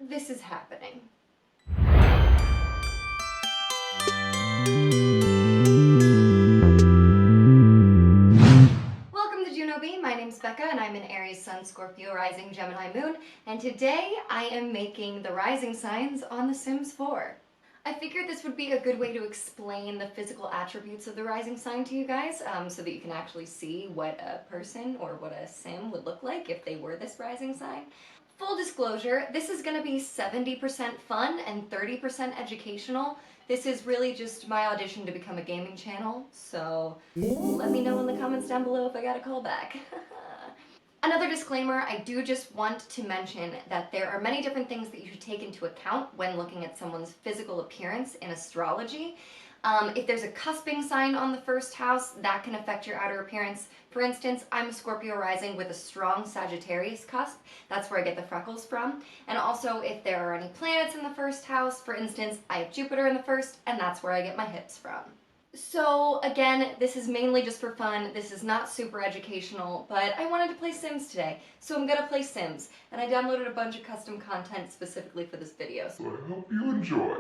this is happening. Welcome to Juno B. My name's Becca and I'm an Aries Sun, Scorpio Rising, Gemini Moon, and today I am making the rising signs on The Sims 4. I figured this would be a good way to explain the physical attributes of the rising sign to you guys, so that you can actually see what a person or what a sim would look like if they were this rising sign. Full disclosure, this is going to be 70% fun and 30% educational. This is really just my audition to become a gaming channel, so let me know in the comments down below if I got a call back. Another disclaimer, I do just want to mention that there are many different things that you should take into account when looking at someone's physical appearance in astrology. If there's a cusping sign on the first house, that can affect your outer appearance. For instance, I'm a Scorpio rising with a strong Sagittarius cusp. That's where I get the freckles from. And also, if there are any planets in the first house, for instance, I have Jupiter in the first, and that's where I get my hips from. So again, this is mainly just for fun. This is not super educational, but I wanted to play Sims today, so I'm gonna play Sims. And I downloaded a bunch of custom content specifically for this video. So I hope you enjoy.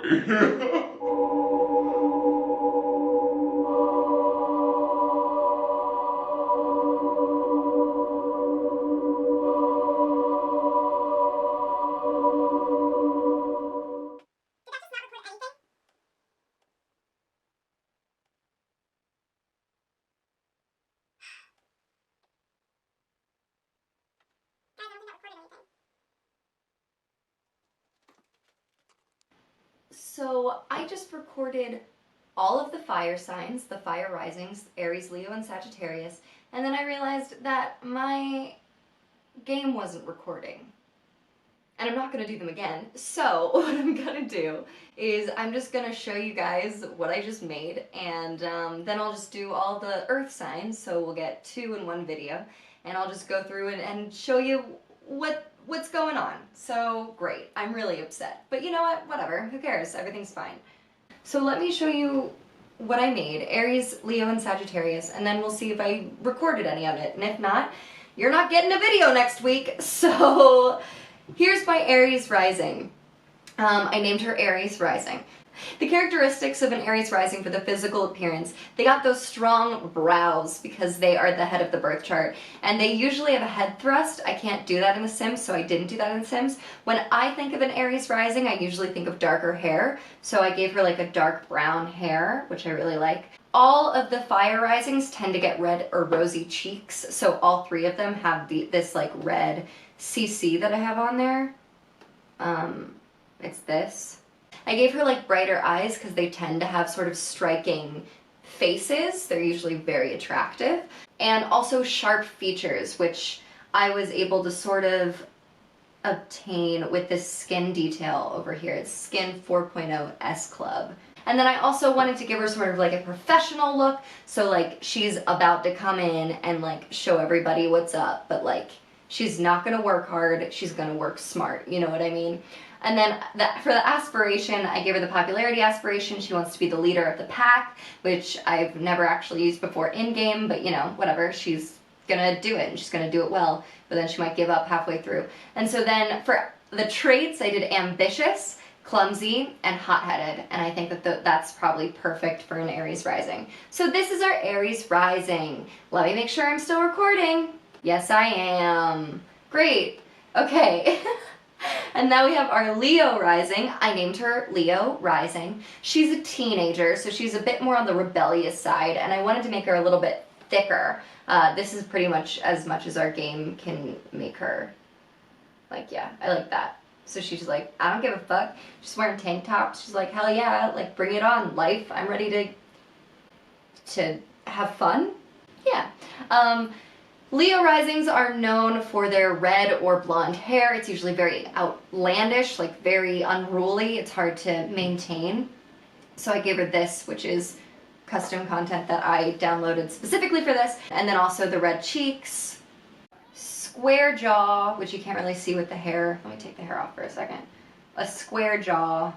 So I just recorded all of the fire signs, the fire risings, Aries, Leo, and Sagittarius, and then I realized that my game wasn't recording. And I'm not going to do them again. So what I'm going to do is I'm just going to show you guys what I just made, and then I'll just do all the earth signs, so we'll get 2 in one video, and I'll just go through and show you what's going on. So great, I'm really upset. But you know what, whatever, who cares, everything's fine. So let me show you what I made, Aries, Leo, and Sagittarius, and then we'll see if I recorded any of it, and if not, you're not getting a video next week. So here's my Aries rising. I named her Aries Rising. The characteristics of an Aries rising for the physical appearance, they got those strong brows because they are the head of the birth chart, and they usually have a head thrust. I can't do that in The Sims, so I didn't do that in The Sims. When I think of an Aries rising, I usually think of darker hair, so I gave her like a dark brown hair, which I really like. All of the fire risings tend to get red or rosy cheeks, so all 3 of them have this like red CC that I have on there. It's this. I gave her like brighter eyes because they tend to have sort of striking faces. They're usually very attractive. And also sharp features, which I was able to sort of obtain with this skin detail over here. It's Skin 4.0 S Club. And then I also wanted to give her sort of like a professional look. So like she's about to come in and like show everybody what's up, but like she's not gonna work hard, she's gonna work smart, you know what I mean? And then for the aspiration, I gave her the popularity aspiration. She wants to be the leader of the pack, which I've never actually used before in-game, but you know, whatever, she's gonna do it, and she's gonna do it well, but then she might give up halfway through. And so then for the traits, I did ambitious, clumsy, and hot-headed, and I think that that's probably perfect for an Aries rising. So this is our Aries rising. Let me make sure I'm still recording. Yes, I am. Great. Okay. And now we have our Leo rising. I named her Leo Rising. She's a teenager, so she's a bit more on the rebellious side, and I wanted to make her a little bit thicker. This is pretty much as our game can make her. Like, yeah, I like that. So she's like, I don't give a fuck. She's wearing tank tops. She's like, hell yeah, like bring it on, life. I'm ready to have fun. Yeah. Leo risings are known for their red or blonde hair. It's usually very outlandish, like very unruly. It's hard to maintain. So I gave her this, which is custom content that I downloaded specifically for this. And then also the red cheeks, square jaw, which you can't really see with the hair. Let me take the hair off for a second. A square jaw,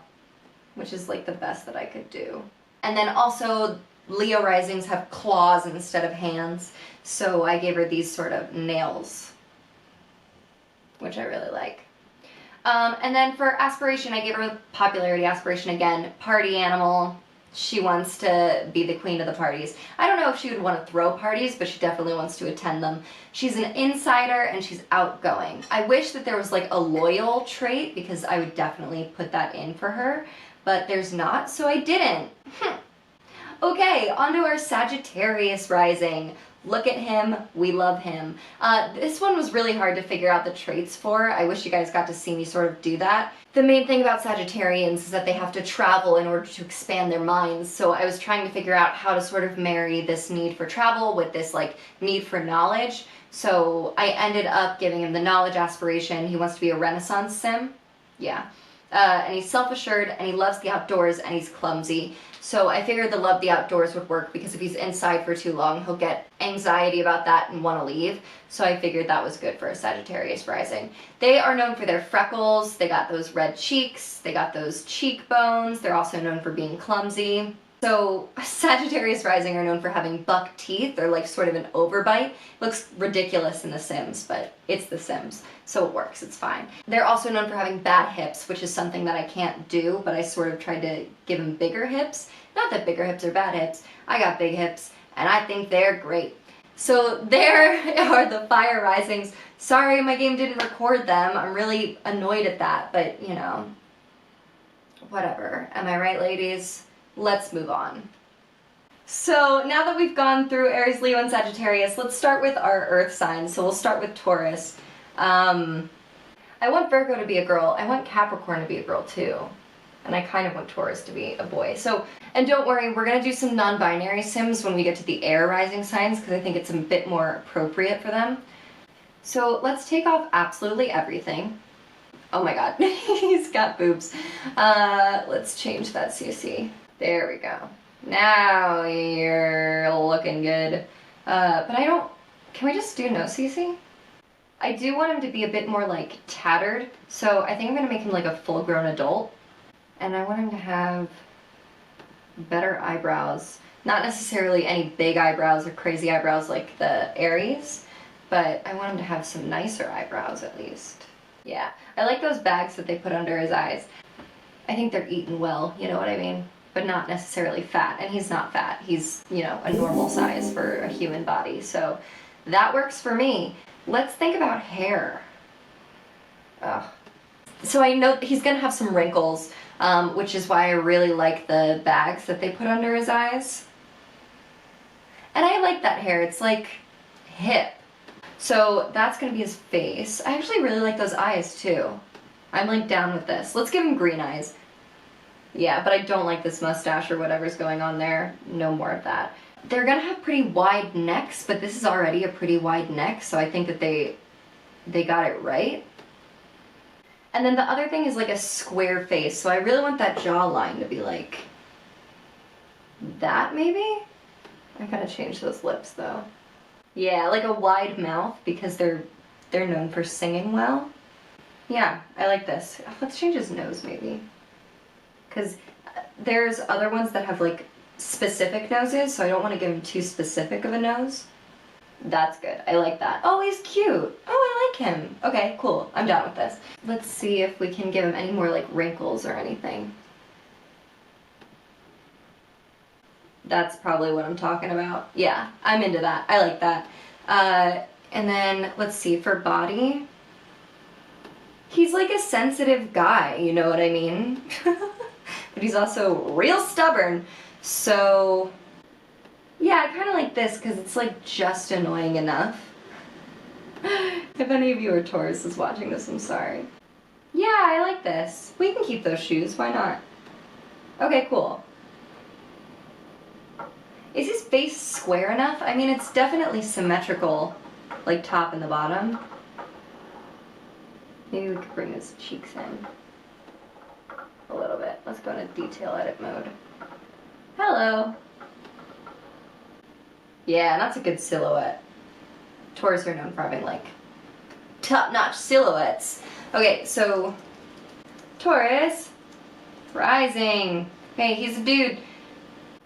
which is like the best that I could do. And then also Leo risings have claws instead of hands, so I gave her these sort of nails, which I really like. And then for aspiration, I gave her a popularity aspiration again. Party animal. She wants to be the queen of the parties. I don't know if she would want to throw parties, but she definitely wants to attend them. She's an insider and she's outgoing. I wish that there was like a loyal trait because I would definitely put that in for her, but there's not, so I didn't. Okay, on to our Sagittarius rising. Look at him, we love him. This one was really hard to figure out the traits for. I wish you guys got to see me sort of do that. The main thing about Sagittarians is that they have to travel in order to expand their minds, so I was trying to figure out how to sort of marry this need for travel with this like need for knowledge. So I ended up giving him the knowledge aspiration. He wants to be a Renaissance sim. Yeah. And he's self-assured, and he loves the outdoors, and he's clumsy. So I figured the love the outdoors would work because if he's inside for too long, he'll get anxiety about that and want to leave. So I figured that was good for a Sagittarius rising. They are known for their freckles. They got those red cheeks. They got those cheekbones. They're also known for being clumsy. So Sagittarius rising are known for having buck teeth. They're like sort of an overbite. Looks ridiculous in The Sims, but it's The Sims, so it works, it's fine. They're also known for having bad hips, which is something that I can't do, but I sort of tried to give them bigger hips. Not that bigger hips are bad hips. I got big hips, and I think they're great. So there are the fire risings. Sorry my game didn't record them. I'm really annoyed at that, but you know, whatever. Am I right, ladies? Let's move on. So now that we've gone through Aries, Leo, and Sagittarius, let's start with our earth signs. So we'll start with Taurus. I want Virgo to be a girl. I want Capricorn to be a girl too. And I kind of want Taurus to be a boy. So, and don't worry, we're gonna do some non-binary sims when we get to the air rising signs because I think it's a bit more appropriate for them. So let's take off absolutely everything. Oh my god, he's got boobs. Let's change that CC. There we go. Now you're looking good. But I don't... Can we just do no CC? I do want him to be a bit more, like, tattered. So I think I'm gonna make him, like, a full-grown adult. And I want him to have better eyebrows. Not necessarily any big eyebrows or crazy eyebrows like the Aries, but I want him to have some nicer eyebrows, at least. Yeah. I like those bags that they put under his eyes. I think they're eaten well, you know what I mean? But not necessarily fat, and he's not fat. He's, you know, a normal size for a human body, so that works for me. Let's think about hair. Ugh. So I know he's gonna have some wrinkles, which is why I really like the bags that they put under his eyes. And I like that hair, it's like hip. So that's gonna be his face. I actually really like those eyes too. I'm like down with this. Let's give him green eyes. Yeah, but I don't like this mustache or whatever's going on there. No more of that. They're gonna have pretty wide necks, but this is already a pretty wide neck, so I think that they got it right. And then the other thing is like a square face, so I really want that jawline to be like that maybe? I gotta change those lips though. Yeah, like a wide mouth because they're known for singing well. Yeah, I like this. Let's change his nose maybe. Because there's other ones that have like specific noses, so I don't want to give him too specific of a nose. That's good. I like that. Oh, he's cute. Oh, I like him. Okay, cool. I'm down with this. Let's see if we can give him any more like wrinkles or anything. That's probably what I'm talking about. Yeah, I'm into that. I like that. And then let's see, for body. He's like a sensitive guy, you know what I mean? But he's also real stubborn. So yeah, I kind of like this because it's like just annoying enough. If any of you are Taurus watching this, I'm sorry. Yeah, I like this. We can keep those shoes, why not? Okay, cool. Is his face square enough? I mean, it's definitely symmetrical, like top and the bottom. Maybe we could bring his cheeks in a little bit. Let's go into detail edit mode. Hello. Yeah, that's a good silhouette. Taurus are known for having like top-notch silhouettes. Okay, so Taurus Rising. Hey, he's a dude.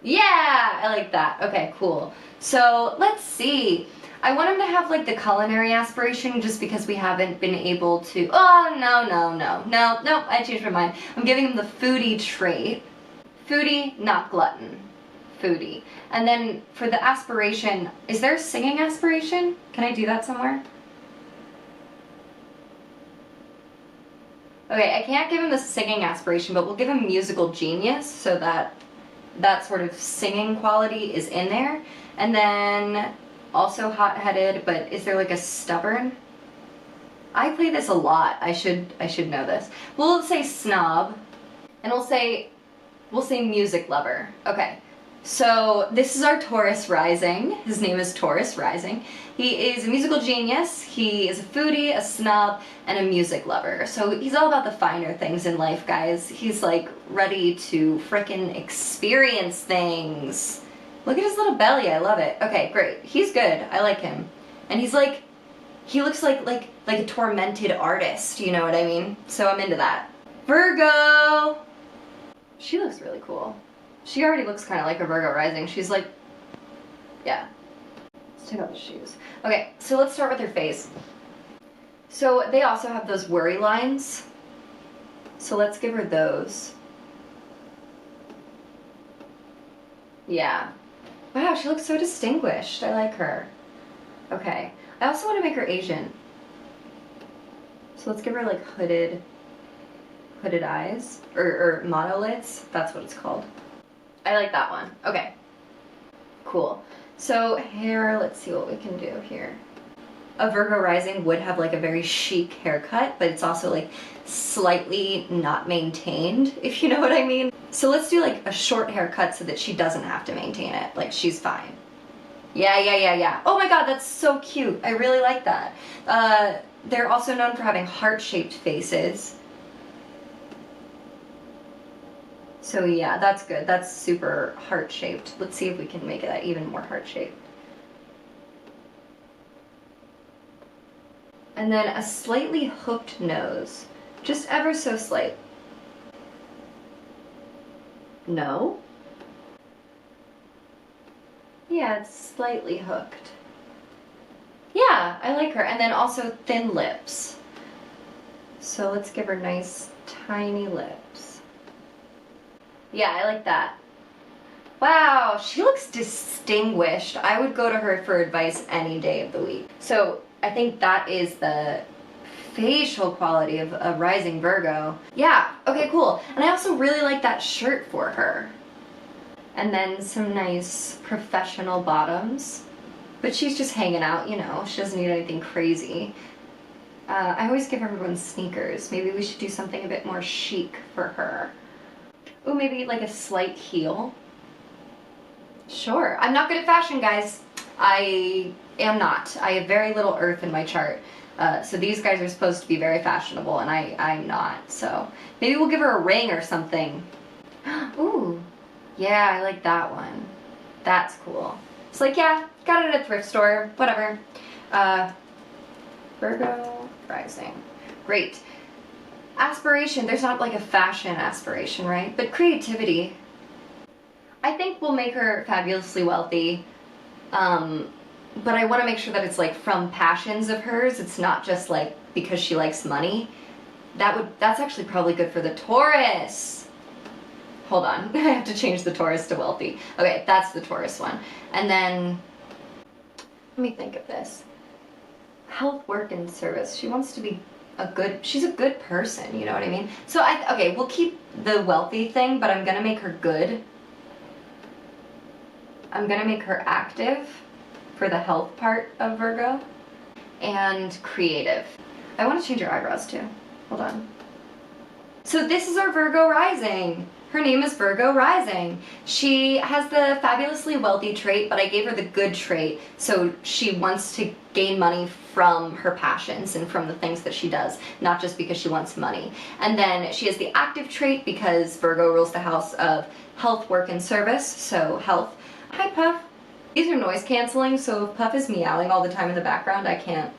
Yeah, I like that. Okay, cool. So let's see. I want him to have like the culinary aspiration just because we haven't been able to. Oh, no, I changed my mind. I'm giving him the foodie trait. Foodie, not glutton. Foodie. And then for the aspiration, is there a singing aspiration? Can I do that somewhere? Okay, I can't give him the singing aspiration, but we'll give him musical genius so that that sort of singing quality is in there. And then also hot-headed, but is there like a stubborn? I play this a lot. I should know this. We'll say snob, and we'll say music lover. Okay. So this is our Taurus rising. His name is Taurus Rising. He is a musical genius. He is a foodie, a snob, and a music lover. So he's all about the finer things in life, guys. He's like ready to frickin' experience things. Look at his little belly. I love it. Okay, great. He's good. I like him. And he's like, he looks like a tormented artist. You know what I mean? So I'm into that. Virgo. She looks really cool. She already looks kind of like a Virgo rising. She's like, yeah. Let's take off the shoes. Okay, so let's start with her face. So they also have those worry lines. So let's give her those. Yeah. Wow, she looks so distinguished. I like her. Okay. I also want to make her Asian. So let's give her like hooded eyes. Or monolids. That's what it's called. I like that one. Okay. Cool. So hair, let's see what we can do here. A Virgo rising would have like a very chic haircut, but it's also like slightly not maintained, if you know what I mean. So let's do like a short haircut so that she doesn't have to maintain it. Like she's fine. Yeah. Oh my god, that's so cute. I really like that. They're also known for having heart-shaped faces. So yeah, that's good. That's super heart-shaped. Let's see if we can make that even more heart-shaped. And then a slightly hooked nose. Just ever so slight. No? Yeah, it's slightly hooked. Yeah, I like her. And then also thin lips. So let's give her nice, tiny lips. Yeah, I like that. Wow, she looks distinguished. I would go to her for advice any day of the week. So I think that is the facial quality of a rising Virgo. Yeah, okay, cool. And I also really like that shirt for her. And then some nice professional bottoms. But she's just hanging out, you know. She doesn't need anything crazy. I always give everyone sneakers. Maybe we should do something a bit more chic for her. Ooh, maybe like a slight heel. Sure. I'm not good at fashion, guys. I am not. I have very little earth in my chart. So these guys are supposed to be very fashionable, and I'm not. So maybe we'll give her a ring or something. Ooh. Yeah, I like that one. That's cool. It's like, yeah, got it at a thrift store. Whatever. Virgo Rising. Great. Aspiration, there's not like a fashion aspiration, right? But creativity. I think we'll make her fabulously wealthy. But I want to make sure that it's like from passions of hers. It's not just like because she likes money. That's actually probably good for the Taurus. Hold on, I have to change the Taurus to wealthy. Okay, that's the Taurus one. And then, let me think of this. Health, work, and service. She wants to be she's a good person, you know what I mean? So okay, we'll keep the wealthy thing, but I'm gonna make her good. I'm gonna make her active for the health part of Virgo, and creative. I want to change her eyebrows too. Hold on. So this is our Virgo rising. Her name is Virgo Rising. She has the fabulously wealthy trait, but I gave her the good trait, so she wants to gain money from her passions and from the things that she does, not just because she wants money. And then she has the active trait because Virgo rules the house of health, work, and service, so health. Hi, Puff. These are noise canceling, so if Puff is meowing all the time in the background, I can't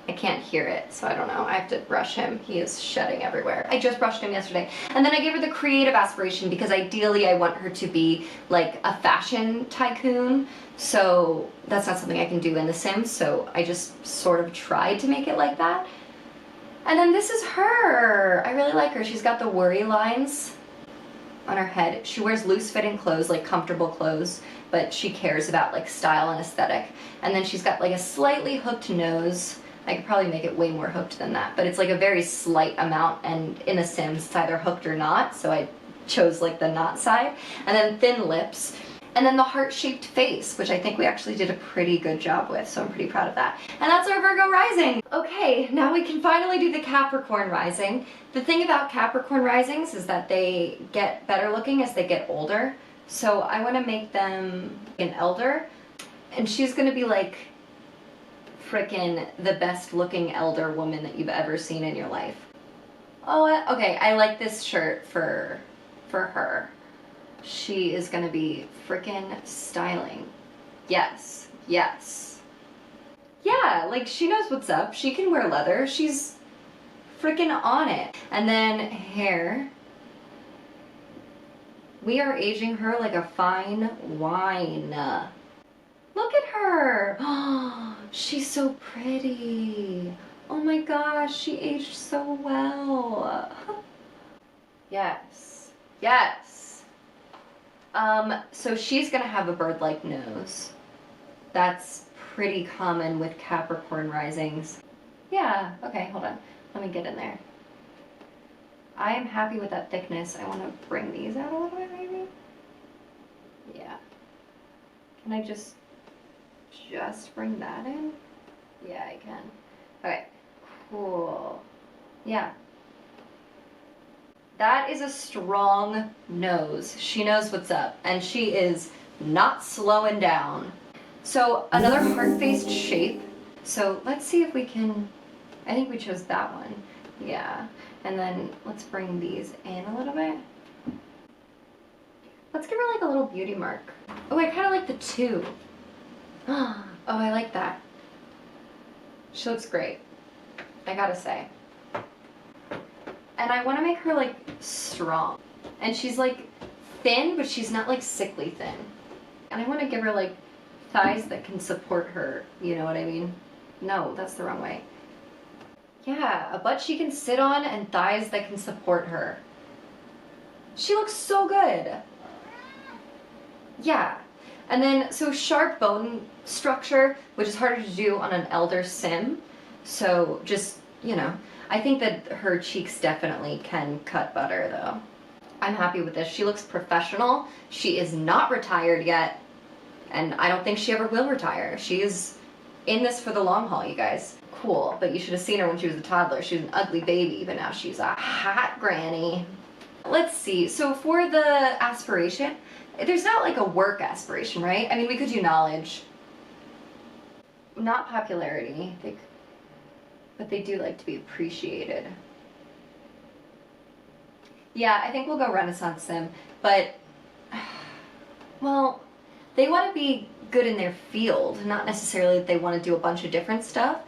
I can't hear it, so I don't know. I have to brush him. He is shedding everywhere. I just brushed him yesterday. And then I gave her the creative aspiration because ideally I want her to be like a fashion tycoon. So that's not something I can do in The Sims, so I just sort of tried to make it like that. And then this is her. I really like her. She's got the worry lines on her head. She wears loose fitting clothes, like comfortable clothes, but she cares about like style and aesthetic. And then she's got like a slightly hooked nose. I could probably make it way more hooked than that, but it's like a very slight amount, and in The Sims it's either hooked or not, so I chose like the not side. And then thin lips, and then the heart-shaped face, which I think we actually did a pretty good job with, so I'm pretty proud of that. And that's our Virgo Rising! Okay, now we can finally do the Capricorn Rising. The thing about Capricorn Risings is that they get better looking as they get older, so I want to make them an elder, and she's going to be like frickin' the best looking elder woman that you've ever seen in your life. Oh, okay, I like this shirt for her. She is gonna be frickin' styling. Yes, yes. Yeah, like she knows what's up. She can wear leather. She's frickin' on it. And then hair. We are aging her like a fine wine. Look at her! Oh, she's so pretty. Oh my gosh, she aged so well. Yes, yes. So she's gonna have a bird-like nose. That's pretty common with Capricorn risings. Yeah, okay, hold on. Let me get in there. I am happy with that thickness. I want to bring these out a little bit, maybe? Yeah. Can I just bring that in? Yeah, I can. Okay, cool. Yeah. That is a strong nose. She knows what's up, and she is not slowing down. So another heart-faced shape. So let's see if we can, I think we chose that one. Yeah, and then let's bring these in a little bit. Let's give her like a little beauty mark. Oh, I kind of like the 2. Oh, I like that. She looks great, I gotta say. And I want to make her like strong. And she's like thin, but she's not like sickly thin. And I want to give her like thighs that can support her, you know what I mean? No, that's the wrong way. Yeah, a butt she can sit on and thighs that can support her. She looks so good. Yeah. And then, so sharp bone structure, which is harder to do on an elder sim. So just, you know, I think that her cheeks definitely can cut butter though. I'm happy with this. She looks professional. She is not retired yet. And I don't think she ever will retire. She is in this for the long haul, you guys. Cool, but you should have seen her when she was a toddler. She was an ugly baby, but now she's a hot granny. Let's see, so for the aspiration, there's not like a work aspiration, right? I mean, we could do knowledge. Not popularity, but they do like to be appreciated. Yeah, I think we'll go Renaissance Sim, but, well, they want to be good in their field, not necessarily that they want to do a bunch of different stuff,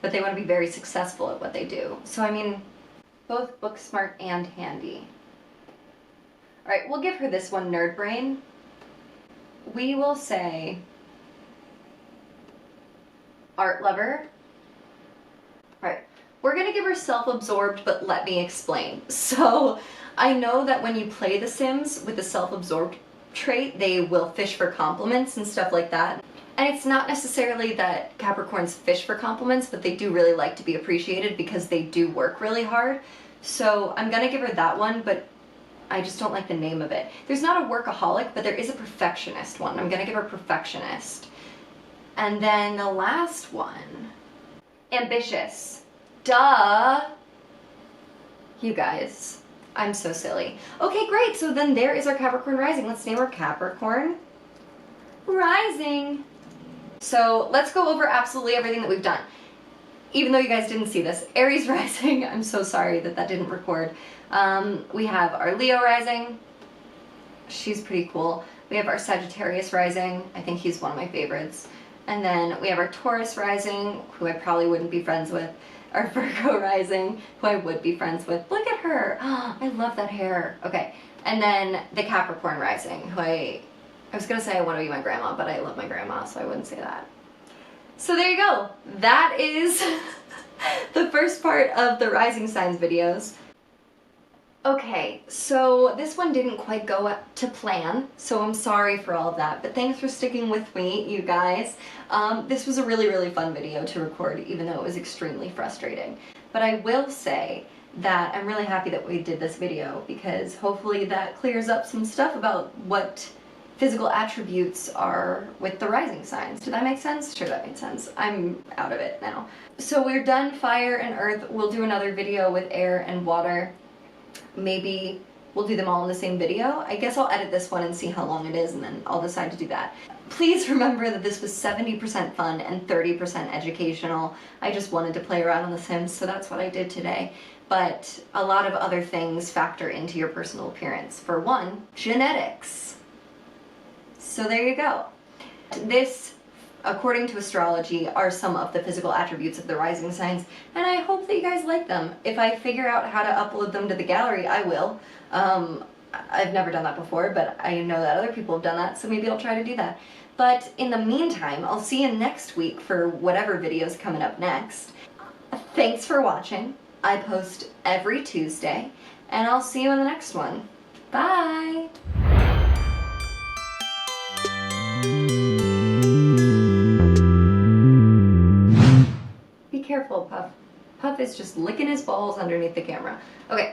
but they want to be very successful at what they do. So, I mean, both book smart and handy. All right, we'll give her this one, Nerd Brain. We will say art lover. All right, we're gonna give her self-absorbed, but let me explain. So I know that when you play The Sims with the self-absorbed trait, they will fish for compliments and stuff like that. And it's not necessarily that Capricorns fish for compliments, but they do really like to be appreciated because they do work really hard. So I'm gonna give her that one, but I just don't like the name of it. There's not a workaholic, but there is a perfectionist one. I'm gonna give her perfectionist. And then the last one, ambitious. Duh! You guys, I'm so silly. Okay, great, so then there is our Capricorn Rising. Let's name her Capricorn Rising. So let's go over absolutely everything that we've done. Even though you guys didn't see this, Aries Rising, I'm so sorry that that didn't record. We have our Leo Rising. She's pretty cool. We have our Sagittarius Rising. I think he's one of my favorites. And then we have our Taurus Rising, who I probably wouldn't be friends with. Our Virgo Rising, who I would be friends with. Look at her. Oh, I love that hair. Okay. And then the Capricorn Rising, who I was going to say I want to be my grandma, but I love my grandma, so I wouldn't say that. So there you go. That is the first part of the rising signs videos. Okay, so this one didn't quite go to plan, so I'm sorry for all of that, but thanks for sticking with me, you guys. This was a really, really fun video to record, even though it was extremely frustrating. But I will say that I'm really happy that we did this video, because hopefully that clears up some stuff about what physical attributes are with the rising signs. Did that make sense? Sure, that made sense. I'm out of it now. So we're done fire and earth. We'll do another video with air and water. Maybe we'll do them all in the same video. I guess I'll edit this one and see how long it is, and then I'll decide to do that. Please remember that this was 70% fun and 30% educational. I just wanted to play around on The Sims, so that's what I did today. But a lot of other things factor into your personal appearance. For one, genetics. So there you go. This, according to astrology, are some of the physical attributes of the rising signs, and I hope that you guys like them. If I figure out how to upload them to the gallery, I will. I've never done that before, but I know that other people have done that, so maybe I'll try to do that. But in the meantime, I'll see you next week for whatever video's coming up next. Thanks for watching. I post every Tuesday, and I'll see you in the next one. Bye! Be careful, Puff. Puff is just licking his balls underneath the camera. Okay.